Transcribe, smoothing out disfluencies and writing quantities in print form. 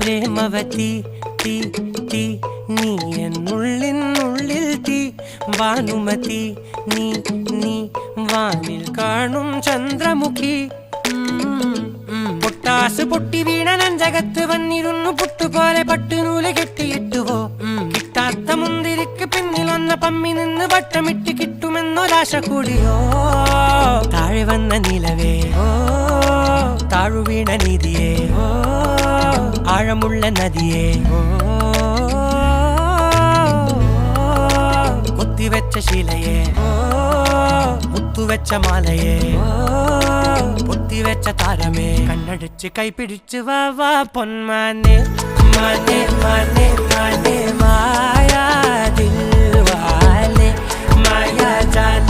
പ്രേമവതി തീ തീ നീ എന്നുള്ളിൽ തീ ഭാനുമതി നീ നീ വാനിൽ കാണും ചന്ദ്രമുഖി പൊട്ടാസ് പൊട്ടി വീണ നെഞ്ചകത്ത് വന്നിരുന്നു പുട്ടുപോലെ പട്ടുനൂല് കെട്ടിയിട്ടുവോ കിട്ടാത്ത മുന്തിരിക്ക് പിന്നിൽ വന്ന പമ്മി നിന്ന് വട്ടമിട്ട് കിട്ടുമെന്നൊരാശ കൂടിയോ താഴെ വന്ന നിലവേ താഴു വീണ നിധിയേ ആഴമുള്ള നദിയേ കൊത്തിവെച്ച ശിലയേ മുത്തുവെച്ച മാലയേ പൊത്തിവെച്ച താരമേ കണ്ണടിച്ച് കൈപിടിച്ച് വാ വാ പൊന്മാനെ മാനെ മാനെ മാനെ മായാ ദിൽവാലെ മായാ ജാല